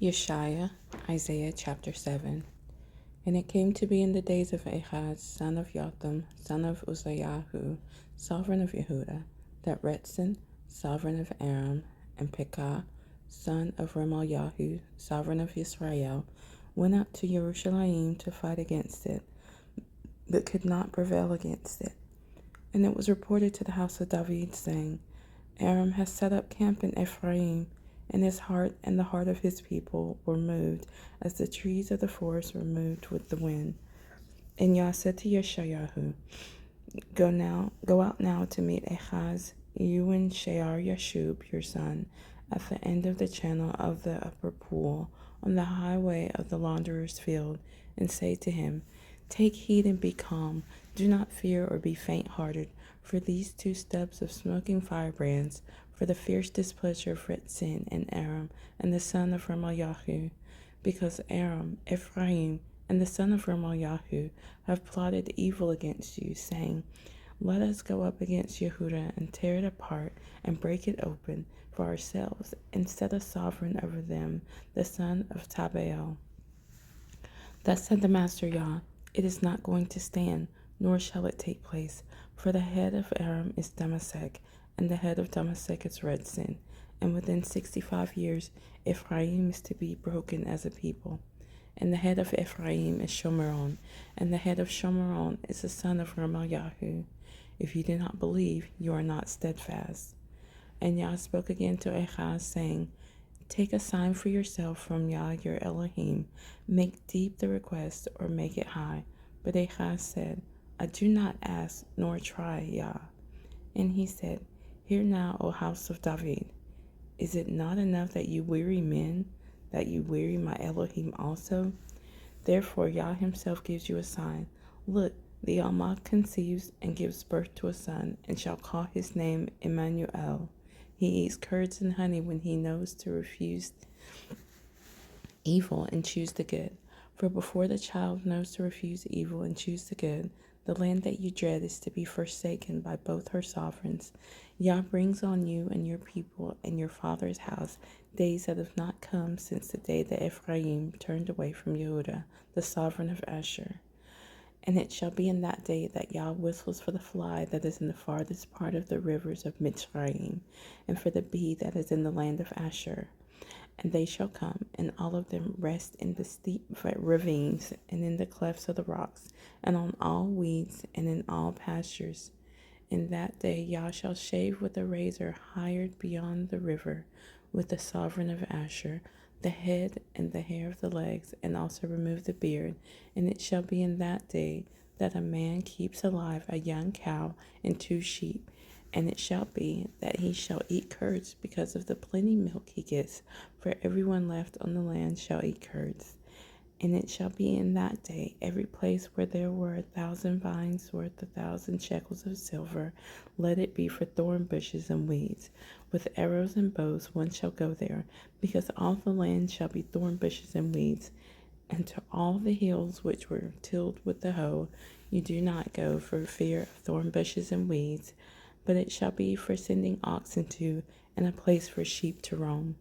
Yeshayah, Isaiah chapter 7. And it came to be in the days of Ahaz, son of Jotham, son of Uzziyahu, sovereign of Yehuda, that Retzin, sovereign of Aram, and Pekah, son of Remaliahu, sovereign of Israel, went up to Jerusalem to fight against it, but could not prevail against it. And it was reported to the house of David, saying, Aram has set up camp in Ephraim, and his heart and the heart of his people were moved, as the trees of the forest were moved with the wind. And Yah said to Yeshayah, Go out now to meet Ahaz, you and Shear Yashub, your son, at the end of the channel of the upper pool, on the highway of the launderer's field, and say to him, Take heed and be calm. Do not fear or be faint-hearted, for these two stubs of smoking firebrands, for the fierce displeasure of Retzin and Aram, and the son of Remaliahu, because Aram, Ephraim, and the son of Remaliahu have plotted evil against you, saying, Let us go up against Yehuda and tear it apart and break it open for ourselves, and set a sovereign over them, the son of Tabeel. Thus said the Master Yah, It is not going to stand, nor shall it take place, for the head of Aram is Damasek, and the head of Damasek is Retzin, and within 65 years Ephraim is to be broken as a people. And the head of Ephraim is Shomeron, and the head of Shomeron is the son of Remaliahu. If you do not believe, you are not steadfast. And Yah spoke again to Ahaz, saying, Take a sign for yourself from Yah your Elohim. Make deep the request, or make it high. But Ahaz said, I do not ask, nor try, Yah. And he said, Hear now, O house of David. Is it not enough that you weary men, that you weary my Elohim also? Therefore Yah himself gives you a sign. Look, the Almah conceives and gives birth to a son, and shall call his name Emmanuel. He eats curds and honey when he knows to refuse evil and choose the good. For before the child knows to refuse evil and choose the good, the land that you dread is to be forsaken by both her sovereigns. Yah brings on you and your people and your father's house days that have not come since the day that Ephraim turned away from Yehuda, the sovereign of Asher. And it shall be in that day that Yah whistles for the fly that is in the farthest part of the rivers of Mitzrayim, and for the bee that is in the land of Asher. And they shall come, and all of them rest in the steep ravines, and in the clefts of the rocks, and on all weeds, and in all pastures. In that day Yah shall shave with a razor hired beyond the river, with the sovereign of Asher, the head and the hair of the legs, and also remove the beard. And it shall be in that day that a man keeps alive a young cow and 2 sheep. And it shall be that he shall eat curds because of the plenty milk he gets, for everyone left on the land shall eat curds. And it shall be in that day, every place where there were 1,000 vines worth 1,000 shekels of silver, let it be for thorn bushes and weeds. With arrows and bows one shall go there, because all the land shall be thorn bushes and weeds. And to all the hills which were tilled with the hoe, you do not go for fear of thorn bushes and weeds, but it shall be for sending oxen to, and a place for sheep to roam.